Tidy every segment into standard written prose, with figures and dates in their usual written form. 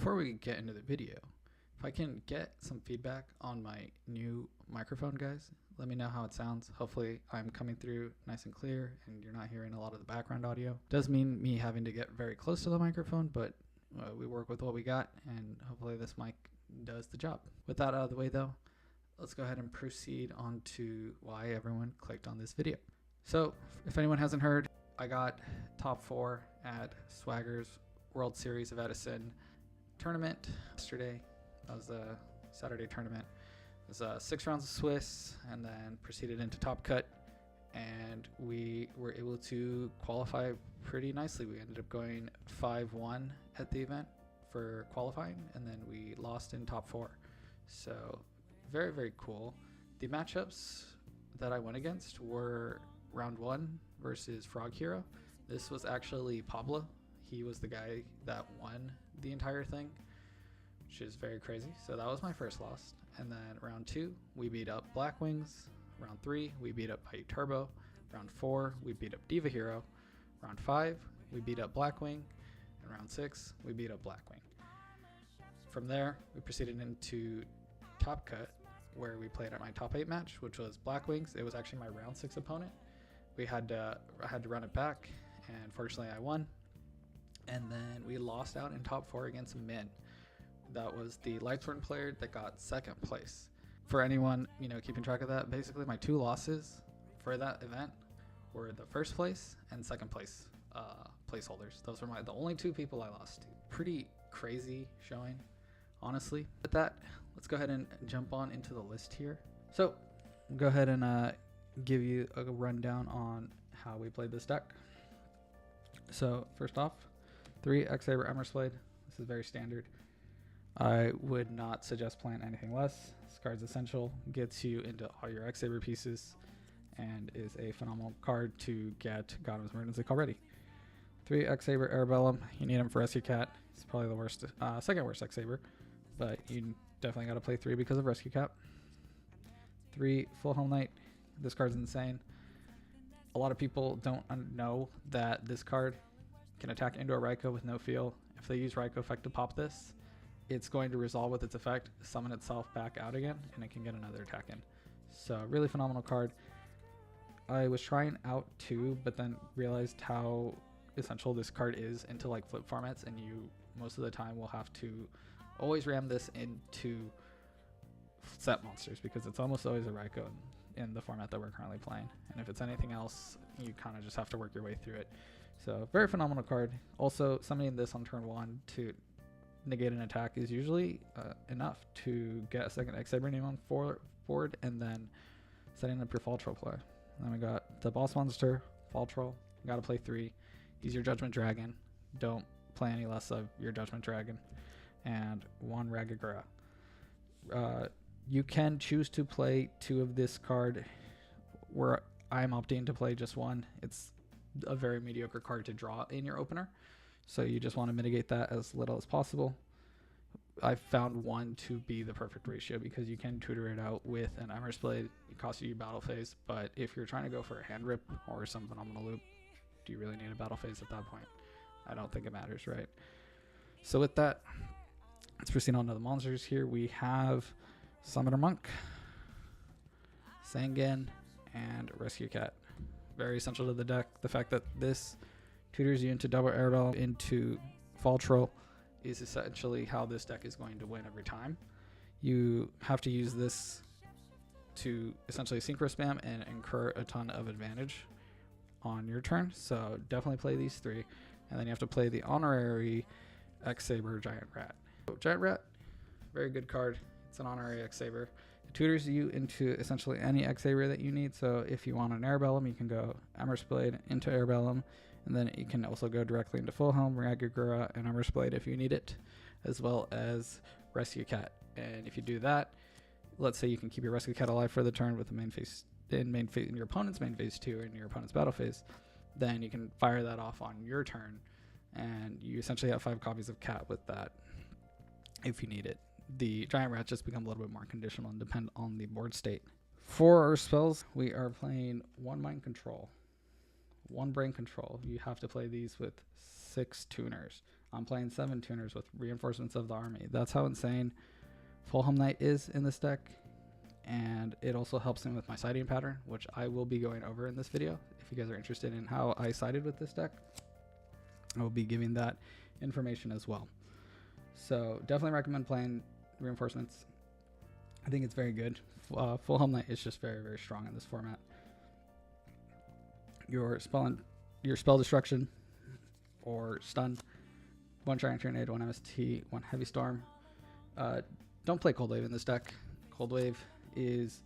before we get into the video, if I can get some feedback on my new microphone, guys, let me know how it sounds. Hopefully I'm coming through nice and clear and you're not hearing a lot of the background audio. Does mean me having to get very close to the microphone, but we work with what we got, and hopefully this mic does the job. With that out of the way though, let's go ahead and proceed on to why everyone clicked on this video. So if anyone hasn't heard, I got top 4 at Swagger's World Series of Edison tournament yesterday. That was a Saturday tournament. It was 6 rounds of Swiss and then proceeded into Top Cut, and we were able to qualify pretty nicely. We ended up going 5-1 at the event for qualifying, and then we lost in top 4. So very, very cool. The matchups that I went against were round 1 versus Frog Hero. This was actually Pablo. He was the guy that won the entire thing, which is very crazy. So that was my first loss. And then round 2, we beat up Black Wings. Round 3, we beat up Pike Turbo. Round 4, we beat up Diva Hero. Round 5, we beat up Blackwing. And round 6, we beat up Blackwing. From there, we proceeded into Top Cut, where we played at my top 8 match, which was Blackwings. It was actually my round 6 opponent. I had to run it back, and fortunately I won. And then we lost out in top 4 against Min. That was the Lightsworn player that got 2nd place. For anyone, keeping track of that, basically my 2 losses for that event were the 1st place and 2nd place placeholders. Those were the only 2 people I lost to. Pretty crazy showing, honestly. With that, let's go ahead and jump on into the list here. So we'll go ahead and give you a rundown on how we played this deck. So first off, 3 X-SABER Emmersblade. This is very standard. I would not suggest playing anything less. This card's essential, gets you into all your X-SABER pieces, and is a phenomenal card to get Gotham's Emergency Call ready. 3 X-SABER Arabellum. You need him for Rescue Cat. It's probably the worst, second worst X-SABER, but you definitely got to play 3 because of Rescue Cat. 3 Full Home Knight. This card's insane. A lot of people don't know that this card can attack into a Raikou with no feel. If they use Raikou effect to pop this, it's going to resolve with its effect, summon itself back out again, and it can get another attack in. So really phenomenal card. I was trying out 2, but then realized how essential this card is into like flip formats, and you most of the time will have to always ram this into set monsters because it's almost always a Raikou in the format that we're currently playing. And if it's anything else, you kind of just have to work your way through it. So very phenomenal card. Also, summoning this on turn 1 to negate an attack is usually enough to get a 2nd X-SABER name on board, and then setting up your Fall Troll play. Then we got the boss monster, Fall Troll. You got to play 3. Use your Judgment Dragon. Don't play any less of your Judgment Dragon. And 1 Ragagura. You can choose to play 2 of this card, where I'm opting to play just 1. It's a very mediocre card to draw in your opener, so you just want to mitigate that as little as possible. I found 1 to be the perfect ratio because you can tutor it out with an Emmersblade. It costs you battle phase, but if you're trying to go for a hand rip or some phenomenal loop, do you really need a battle phase at that point? I don't think it matters, right? So with that, let's proceed on to the monsters here. We have Summoner Monk, Sangan, and Rescue Cat. Very essential to the deck. The fact that this tutors you into double Arabellum into Fall Troll is essentially how this deck is going to win every time. You have to use this to essentially synchro spam and incur a ton of advantage on your turn. So definitely play these 3. And then you have to play the honorary X-SABER Giant Rat. So Giant Rat, very good card. It's an honorary X-SABER. It tutors you into essentially any X-SABER that you need. So if you want an Arabellum, you can go Emmersblade into Arabellum, and then you can also go directly into Full Helm, Ragagura, and Emmersblade if you need it, as well as Rescue Cat. And if you do that, let's say you can keep your Rescue Cat alive for the turn with the main phase in your opponent's main phase 2 and your opponent's battle phase, then you can fire that off on your turn, and you essentially have 5 copies of Cat with that if you need it. The Giant Rats just become a little bit more conditional and depend on the board state. For our spells, we are playing 1 Mind Control, 1 Brain Control. You have to play these with 6 tuners. I'm playing 7 tuners with reinforcements of the army. That's how insane Full Helm Knight is in this deck. And it also helps me with my siding pattern, which I will be going over in this video. If you guys are interested in how I sided with this deck, I will be giving that information as well. So definitely recommend playing reinforcements. I think it's very good. Full Helm Knight is just very, very strong in this format. Your spell destruction or stun, 1 Giant Grenade, 1 MST, 1 Heavy Storm. Don't play Cold Wave in this deck. Cold Wave is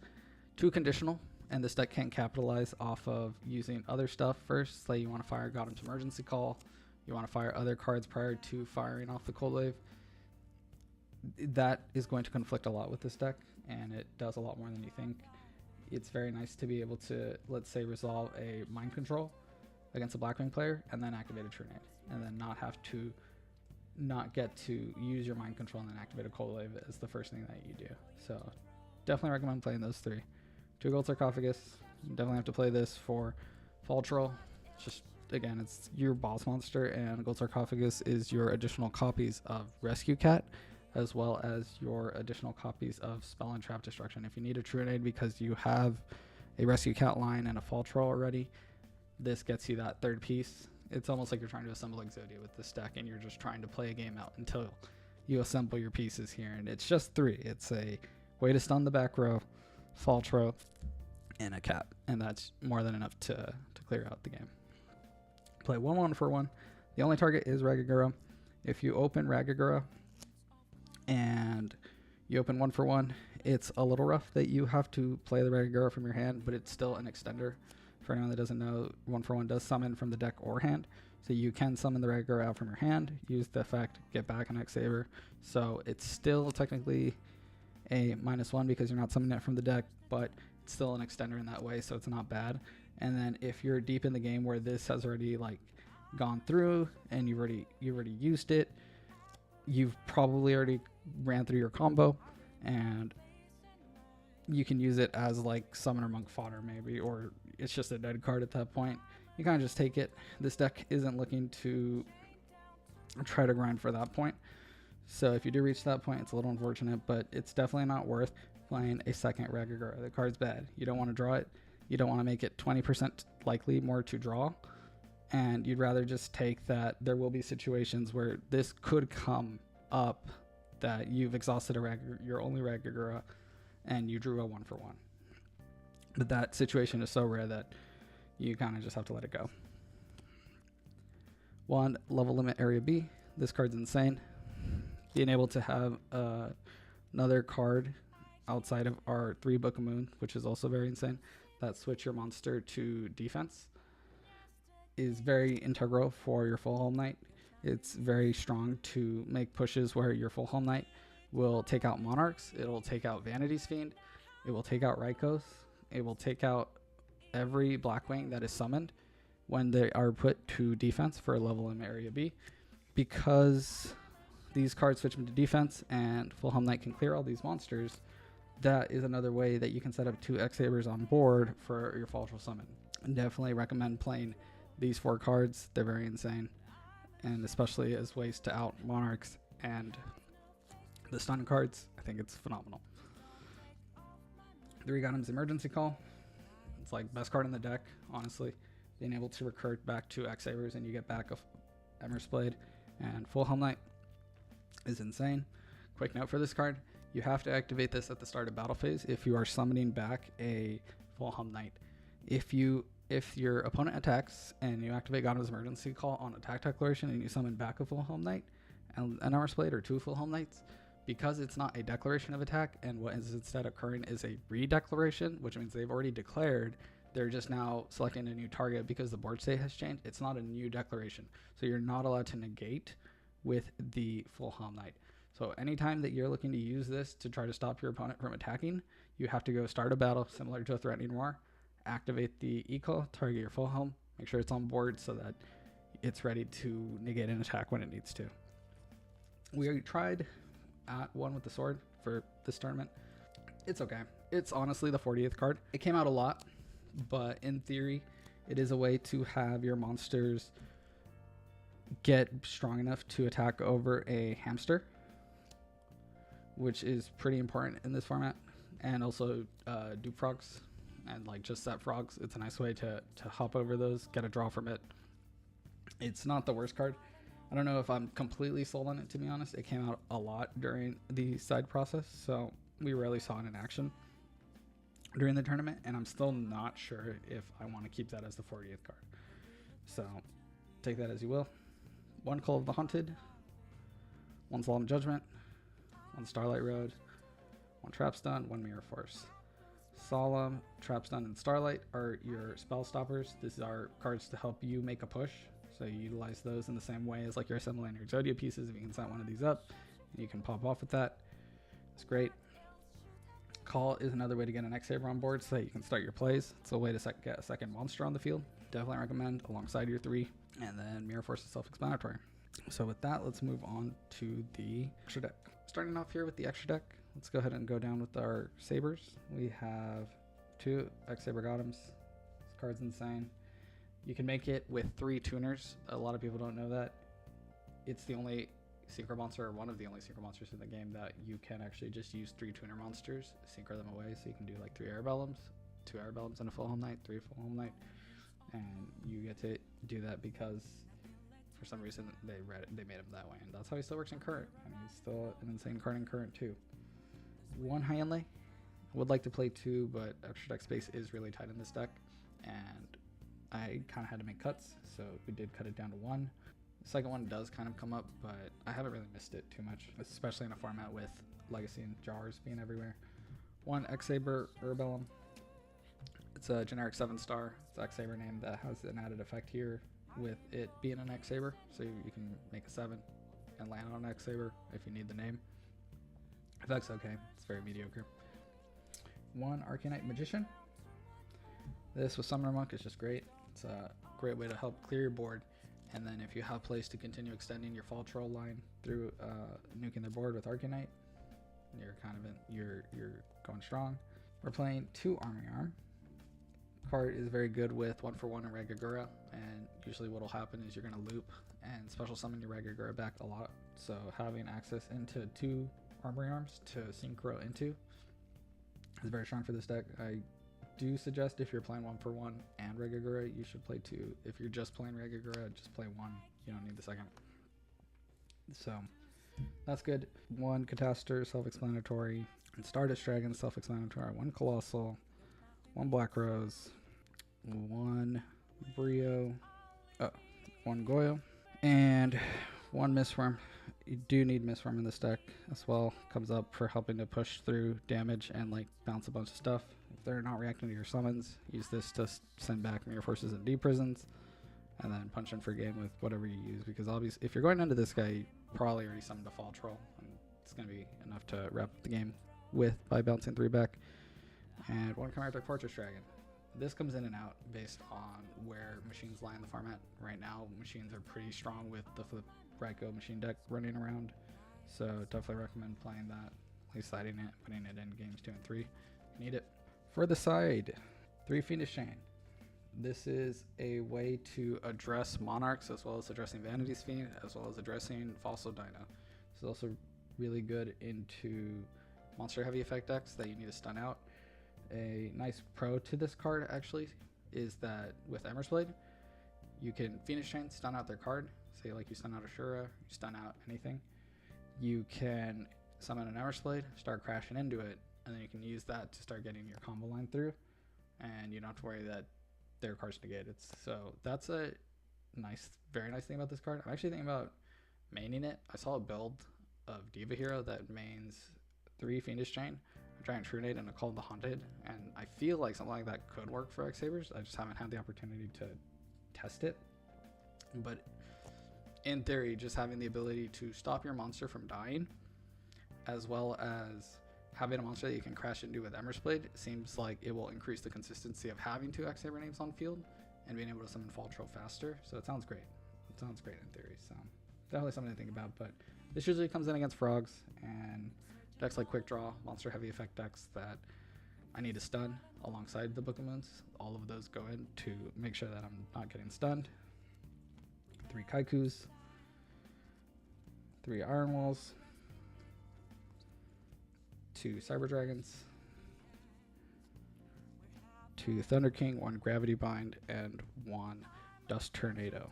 too conditional, and this deck can't capitalize off of using other stuff first. Say you want to fire Godham's Emergency Call, you want to fire other cards prior to firing off the Cold Wave. That is going to conflict a lot with this deck, and it does a lot more than you think. It's very nice to be able to, let's say, resolve a Mind Control against a Blackwing player and then activate a True Nade, and then not get to use your Mind Control and then activate a Cold Wave is the first thing that you do. So definitely recommend playing those 3. 2 Gold Sarcophagus. You definitely have to play this for Fall Troll. Just, again, it's your boss monster, and Gold Sarcophagus is your additional copies of Rescue Cat, as well as your additional copies of Spell and Trap Destruction. If you need a True Nade because you have a Rescue Cat line and a Fall Troll already, this gets you that 3rd piece. It's almost like you're trying to assemble X-SABER with this deck, and you're just trying to play a game out until you assemble your pieces here. And it's just 3. It's a way to stun the back row, Fall Troll, and a Cat, and that's more than enough to clear out the game. Play 1/1 for 1. The only target is Ragagura. If you open Ragagura and you open 1 for 1, it's a little rough that you have to play the Ragagura from your hand, but it's still an extender. For anyone that doesn't know, 1 for 1 does summon from the deck or hand, so you can summon the Ragagura out from your hand, use the effect, get back an X-SABER. So it's still technically a -1 because you're not summoning it from the deck, but it's still an extender in that way, so it's not bad. And then if you're deep in the game where this has already like gone through and you've already used it, you've probably already ran through your combo, and you can use it as like Summoner Monk fodder maybe, or it's just a dead card at that point. You kind of just take it. This deck isn't looking to try to grind for that point. So if you do reach that point, it's a little unfortunate, but it's definitely not worth playing a second Ragagura. The card's bad. You don't want to draw it. You don't want to make it 20% likely more to draw. And you'd rather just take that there will be situations where this could come up, that you've exhausted your only Ragagura and you drew a 1 for 1. But that situation is so rare that you kind of just have to let it go. 1 Level Limit Area B. This card's insane. Being able to have another card outside of our 3 Book of Moon, which is also very insane, that switch your monster to defense, is very integral for your Full Helm Knight. It's very strong to make pushes where your Full Helm Knight will take out Monarchs, it will take out Vanity's Fiend, it will take out Rykos, it will take out every Blackwing that is summoned when they are put to defense for a level in Area B. Because these cards switch them to defense and Full Helm Knight can clear all these monsters, that is another way that you can set up 2 X-SABERs on board for your Fall Troll summon. And definitely recommend playing these 4 cards. They're very insane, and especially as ways to out Monarchs and the stun cards. I think it's phenomenal. 3 Godham's Emergency Call. It's like best card in the deck, honestly. Being able to recur back 2 X-SABERs and you get back a Emer's Blade and Full Helm Knight is insane. Quick note for this card: you have to activate this at the start of battle phase if you are summoning back a Full Helm Knight. If your opponent attacks and you activate Godham's Emergency Call on attack declaration and you summon back a Full Helm Knight and an Emer's Blade or 2 Full Helm Knights, because it's not a declaration of attack and what is instead occurring is a redeclaration, which means they've already declared, they're just now selecting a new target because the board state has changed. It's not a new declaration, so you're not allowed to negate with the Full Helm Knight. So anytime that you're looking to use this to try to stop your opponent from attacking, you have to go start a battle similar to a Threatening Roar, activate the eco, target your Full Helm, make sure it's on board so that it's ready to negate an attack when it needs to. We tried at 1 with the sword for this tournament. It's okay. It's honestly the 40th card. It came out a lot, but in theory, it is a way to have your monsters get strong enough to attack over a hamster, which is pretty important in this format, and also dupe frogs, and like just set frogs. It's a nice way to hop over those, get a draw from it. It's not the worst card. I don't know if I'm completely sold on it, to be honest. It came out a lot during the side process, so we rarely saw it in action during the tournament, and I'm still not sure if I want to keep that as the 40th card. So take that as you will. 1 Call of the Haunted, 1 Solemn Judgment, 1 Starlight Road, 1 Trap Stun, 1 Mirror Force. Solemn, Trap Stun, and Starlight are your spell stoppers. These are cards to help you make a push. So you utilize those in the same way as like your Assembly and your Exodia pieces. If you can set one of these up, you can pop off with that. It's great. Call is another way to get an X-SABER on board so that you can start your plays. It's a way to get a second monster on the field. Definitely recommend alongside your 3. And then Mirror Force is self-explanatory. So with that, let's move on to the extra deck. Starting off here with the extra deck, let's go ahead and go down with our Sabers. We have 2 X-SABER Gotems. This card's insane. You can make it with 3 tuners. A lot of people don't know that. It's the only synchro monster, or one of the only synchro monsters in the game, that you can actually just use 3 tuner monsters, synchro them away, so you can do like 3 Arabellums, 2 Arabellums and a full home knight, 3 full home knight, and you get to do that because for some reason they made him that way, and that's how he still works in current, and he's still an insane card in current too. 1 high inlay. Would like to play 2, but extra deck space is really tight in this deck, and I kind of had to make cuts, so we did cut it down to 1. The second one does kind of come up, but I haven't really missed it too much, especially in a format with Legacy and Jars being everywhere. 1 X-SABER Arabellum. It's a generic 7-star. It's X-SABER name that has an added effect here with it being an X-SABER, so you can make a 7 and land on X-SABER if you need the name. Effect's okay, it's very mediocre. 1 Arcanite Magician. This with Summoner Monk is just great. It's a great way to help clear your board, and then if you have plays to continue extending your Fall Troll line through nuking their board with Arcanite, you're kind of you're going strong. We're playing 2 Armory Arm. Card is very good with 1-for-1 and Regagura, and usually what will happen is you're going to loop and special summon your Regagura back a lot, so having access into 2 Armory Arms to synchro into is very strong for this deck. I do suggest if you're playing 1-for-1 and Regagura, you should play 2. If you're just playing Regagura, just play 1. You don't need the second. So that's good. 1 Cataster, self-explanatory, and Stardust Dragon, self-explanatory. 1 Colossal, 1 Black Rose, 1 Brio, 1 Goyo, and 1 Mistworm. You do need Mistworm in this deck as well. Comes up for helping to push through damage and like bounce a bunch of stuff. If they're not reacting to your summons, use this to send back Mirror Forces and Deep Prisons, and then punch in for game with whatever you use, because obviously if you're going into this guy, you probably already summoned a Fall Troll, and it's going to be enough to wrap up the game with by bouncing 3 back. And 1 Chimeric Fortress Dragon. This comes in and out based on where machines lie in the format. Right now, machines are pretty strong with the Flip Ryko machine deck running around, so definitely recommend playing that, at least siding it, putting it in games 2 and 3. You need it. For the side, 3 Fiendish Chain. This is a way to address Monarchs, as well as addressing Vanity's Fiend, as well as addressing Fossil Dino. This is also really good into monster heavy effect decks that you need to stun out. A nice pro to this card actually is that with Ember's Blade, you can Fiendish Chain, stun out their card. Say like you stun out Ashura, you stun out anything. You can summon an Ember's Blade, start crashing into it, and then you can use that to start getting your combo line through, and you don't have to worry that their card's negated. So that's a nice, very nice thing about this card. I'm actually thinking about maining it. I saw a build of Diva Hero that mains 3 Fiendish Chain, a Giant Trunade, and a Call of the Haunted, and I feel like something like that could work for X-SABERs. I just haven't had the opportunity to test it. But in theory, just having the ability to stop your monster from dying, as well as having a monster that you can crash into with Ember's Blade, seems like it will increase the consistency of having 2 X-SABER names on field and being able to summon Fall Troll faster. So it sounds great. It sounds great in theory. So definitely something to think about. But this usually comes in against frogs and decks like Quick Draw, monster heavy effect decks that I need to stun alongside the Book of Moons. All of those go in to make sure that I'm not getting stunned. 3 Kaikus, 3 Iron Walls, 2 Cyber Dragons, 2 Thunder King, 1 Gravity Bind, and 1 Dust Tornado.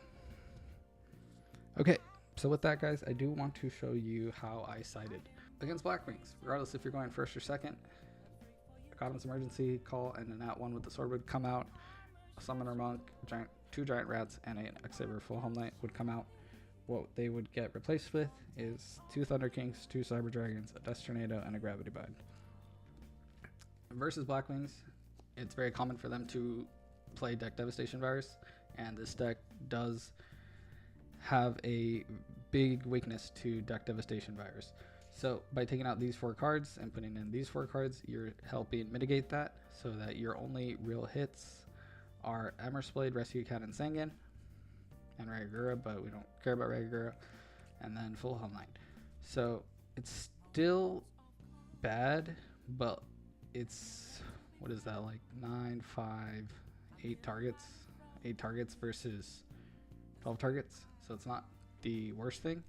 Okay, so with that, guys, I do want to show you how I sided against Blackwings. Regardless if you're going first or second, Godham's Emergency Call and an @1 with the sword would come out. A Summoner Monk, 2 Giant Rats, and an X-SABER Full Helm Knight would come out. What they would get replaced with is 2 Thunder Kings, 2 Cyber Dragons, a Dust Tornado, and a Gravity Bind. Versus Blackwings, it's very common for them to play deck Devastation Virus, and this deck does have a big weakness to deck Devastation Virus. So by taking out these 4 cards and putting in these 4 cards, you're helping mitigate that so that your only real hits are Emer's Blade, Rescue Cat, and Sangan, and Ragagura, but we don't care about Ragagura, and then Full Helm Knight. So it's still bad, but it's, what is that, like 9, 5, 8 targets? 8 targets versus 12 targets, so it's not the worst thing.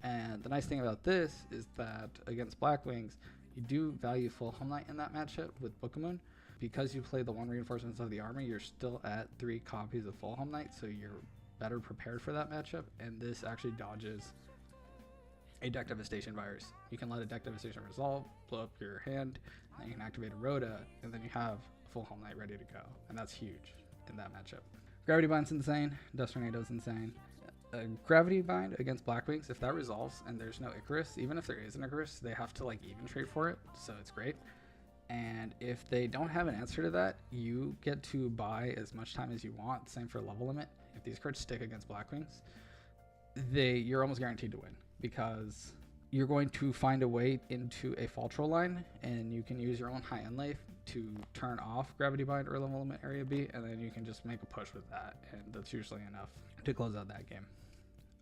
And the nice thing about this is that against Blackwings, you do value Full Helm Knight in that matchup with Book of Moon. Because you play the 1 reinforcements of the army, you're still at 3 copies of Full Helm Knight, so you're better prepared for that matchup. And this actually dodges a deck Devastation Virus. You can let a deck Devastation resolve, blow up your hand, and then you can activate a Rhoda, and then you have Full Helm Knight ready to go. And that's huge in that matchup. Gravity Bind's insane. Dust Tornado's insane. Gravity Bind against Blackwings, if that resolves and there's no Icarus, even if there is an Icarus, they have to like even trade for it, so it's great. And if they don't have an answer to that, you get to buy as much time as you want. Same for level limit. If these cards stick against Blackwings, you're almost guaranteed to win, because you're going to find a way into a fall troll line, and you can use your own high end life to turn off Gravity Bind or level limit area B, and then you can just make a push with that, and that's usually enough to close out that game.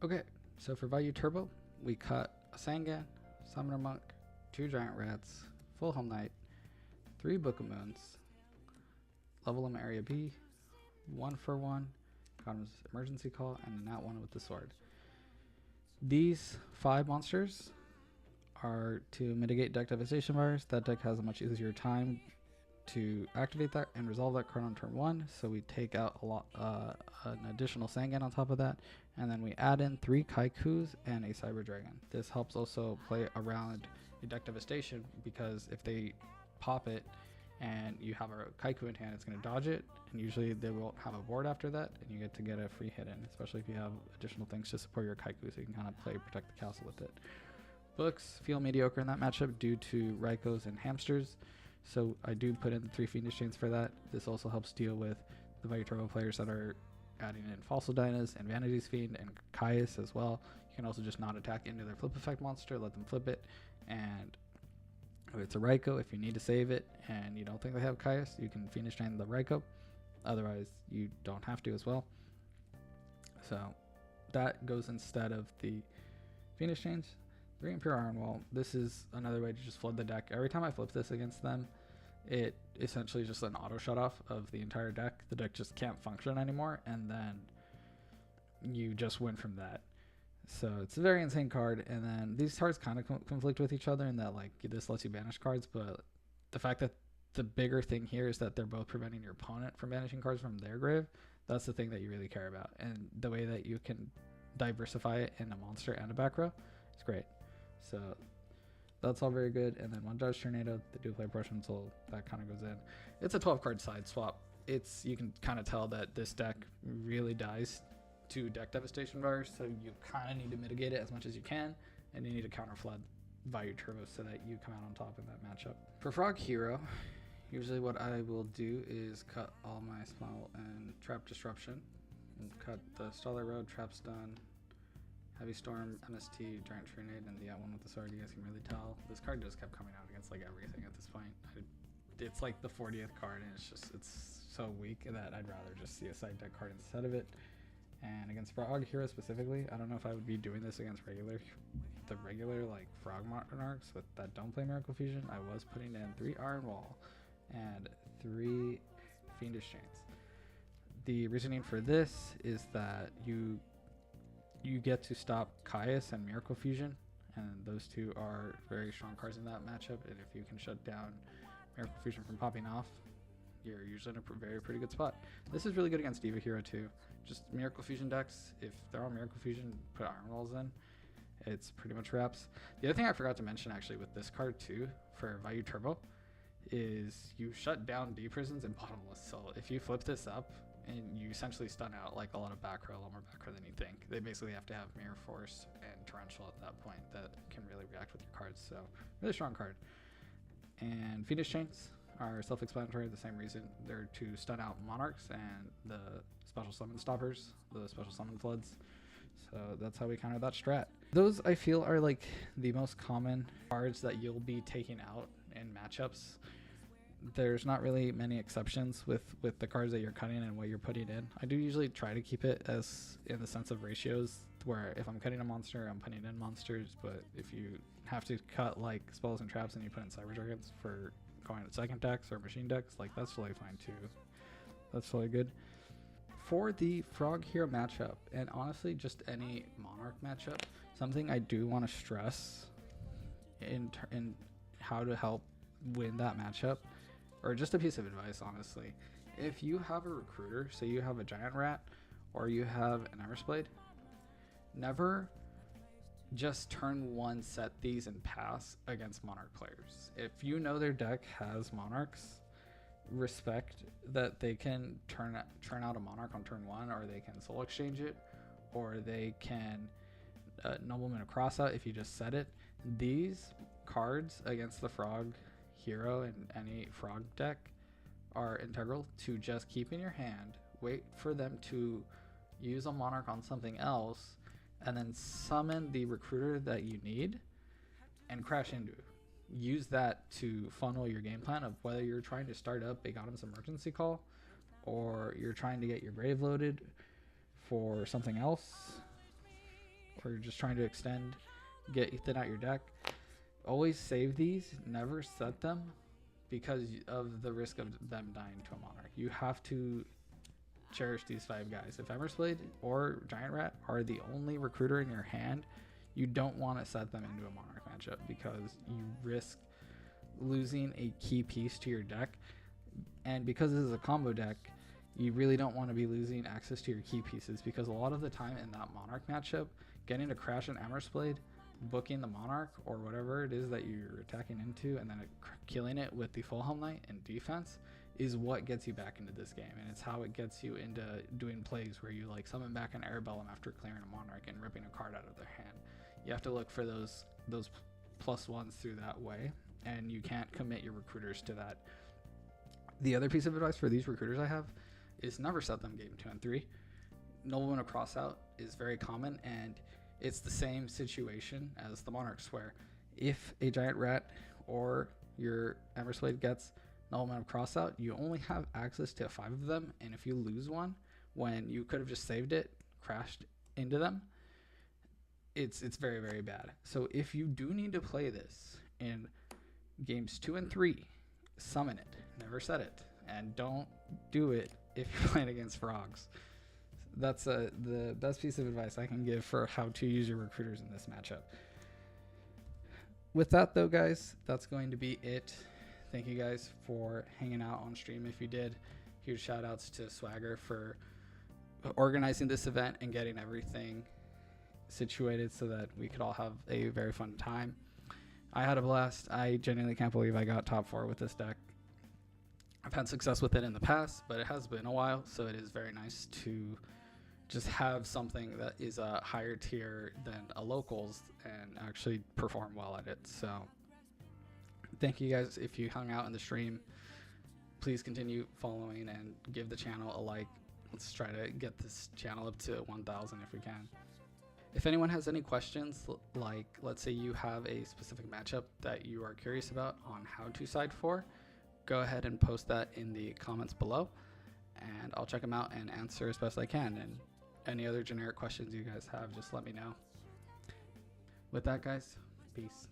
Okay, so for Value Turbo, we cut a Sangan, Summoner Monk, 2 Giant Rats, Full Helm Knight, 3 Book of Moons, level limit area B, 1 for 1, Godham's Emergency Call, and an @1 with the sword. These 5 monsters are to mitigate deck Devastation Virus. That deck has a much easier time to activate that and resolve that card on turn 1, so we take out an additional Sangan on top of that, and then we add in 3 Kaikus and a Cyber Dragon. This helps also play around a deck Devastation, because if they pop it and you have a Kaiku in hand, it's going to dodge it, and usually they will have a board after that, and you get to get a free hit in, especially if you have additional things to support your Kaiku, so you can kind of play Protect the Castle with it. Books feel mediocre in that matchup due to Raikos and Hamsters, so I do put in the 3 Fiendish Chains for that. This also helps deal with the Value Turbo players that are adding in Fossil Dynas and Vanity's Fiend and Caius as well. You can also just not attack into their flip effect monster, let them flip it, and if it's a Raiko, if you need to save it and you don't think they have Caius, you can Fiendish Chain the Raiko. Otherwise, you don't have to as well. So that goes instead of the Fiendish Chains. 3 Imperial Iron Wall. This is another way to just flood the deck. Every time I flip this against them, it essentially just an auto shut off of the entire deck. The deck just can't function anymore, and then you just win from that. So it's a very insane card, and then these cards kind of conflict with each other in that like this lets you banish cards, but the fact that the bigger thing here is that they're both preventing your opponent from banishing cards from their grave. That's the thing that you really care about, and the way that you can diversify it in a monster and a back row is great. So that's all very good. And then 1 Dodge Tornado, the do play Prussian Soul, that kind of goes in. It's a 12 card side swap. You can kind of tell that this deck really dies to deck Devastation Virus, so you kind of need to mitigate it as much as you can, and you need to counter flood Value Turbo so that you come out on top in that matchup. For Frog Hero, usually what I will do is cut all my Smile and Trap Disruption, and cut the Starlight Road, Trap Stun, Heavy Storm, MST, Giant Trinade, and the @1 with the sword. You guys can really tell. This card just kept coming out against like everything at this point. It's like the 40th card, and it's so weak that I'd rather just see a side deck card instead of it. And against Frog Hero specifically, I don't know if I would be doing this against the regular like Frog Monarchs that don't play Miracle Fusion. I was putting in 3 Iron Wall and 3 Fiendish Chains. The reasoning for this is that you get to stop Caius and Miracle Fusion and those two are very strong cards in that matchup. And if you can shut down Miracle Fusion from popping off, you're usually in a pretty good spot. This is really good against Diva Hero too. Just Miracle Fusion decks, if they're on Miracle Fusion, put Iron Walls in, it's pretty much wraps. The other thing I forgot to mention actually with this card too, for Vayu Turbo, is you shut down D prisons and bottomless. So if you flip this up, and you essentially stun out like a lot of back row, a lot more back row than you think. They basically have to have Mirror Force and Torrential at that point that can really react with your cards. So really strong card. And Phoenix Chains are self-explanatory. The same reason, they're to stun out Monarchs and the special summon stoppers, the special summon floods. So that's how we counter that strat. Those I feel are like the most common cards that you'll be taking out in matchups. There's not really many exceptions with the cards that you're cutting and what you're putting in. I do usually try to keep it as in the sense of ratios, where if I'm cutting a monster, I'm putting in monsters. But if you have to cut like spells and traps and you put in Cyber Dragons for going to second decks or machine decks, like that's totally fine too. That's totally good. For the Frog Hero matchup, and honestly just any Monarch matchup, something I do want to stress in how to help win that matchup, or just a piece of advice honestly, if you have a recruiter, say you have a Giant Rat or you have an Eversblade, never just turn one set these and pass against Monarch players. If you know their deck has Monarchs, respect that they can turn out a Monarch on turn one, or they can soul exchange it, or they can Nobleman of Crossout if you just set it. These cards against the Frog Hero and any Frog deck are integral to just keep in your hand, wait for them to use a Monarch on something else, and then summon the recruiter that you need and crash into it. Use that to funnel your game plan of whether you're trying to start up a Gotham's Emergency Call, or you're trying to get your grave loaded for something else, or you're just trying to thin out your deck. Always save these, never set them, because of the risk of them dying to a Monarch. You have to cherish these 5 guys. If Eversblade or Giant Rat are the only recruiter in your hand, you don't want to set them into a Monarch matchup, because you risk losing a key piece to your deck. And because this is a combo deck, you really don't want to be losing access to your key pieces, because a lot of the time in that Monarch matchup, getting to crash an Eversblade, booking the Monarch or whatever it is that you're attacking into, and then killing it with the Full Helm Knight and defense is what gets you back into this game. And it's how it gets you into doing plays where you like summon back an Arabellum after clearing a Monarch and ripping a card out of their hand. You have to look for those +1s through that way, and you can't commit your recruiters to that. The other piece of advice for these recruiters I have is never set them game 2 and 3. Nobleman of Crossout is very common, and it's the same situation as the Monarchs, where if a Giant Rat or your Eversblade gets Nobleman of Crossout, you only have access to 5 of them, and if you lose one when you could have just saved it, crashed into them, it's very, very bad. So if you do need to play this in games 2 and 3, summon it, never set it, and don't do it if you're playing against frogs. That's the best piece of advice I can give for how to use your recruiters in this matchup. With that though, guys, that's going to be it. Thank you guys for hanging out on stream if you did. Huge shout outs to Swagger for organizing this event and getting everything situated so that we could all have a very fun time. I had a blast. I genuinely can't believe I got top 4 with this deck. I've had success with it in the past, but it has been a while, so it is very nice to just have something that is a higher tier than a locals and actually perform well at it. So thank you guys. If you hung out in the stream, please continue following and give the channel a like. Let's try to get this channel up to 1,000 if we can. If anyone has any questions, like let's say you have a specific matchup that you are curious about on how to side for, go ahead and post that in the comments below, and I'll check them out and answer as best I can. And any other generic questions you guys have, just let me know. With that, guys, peace.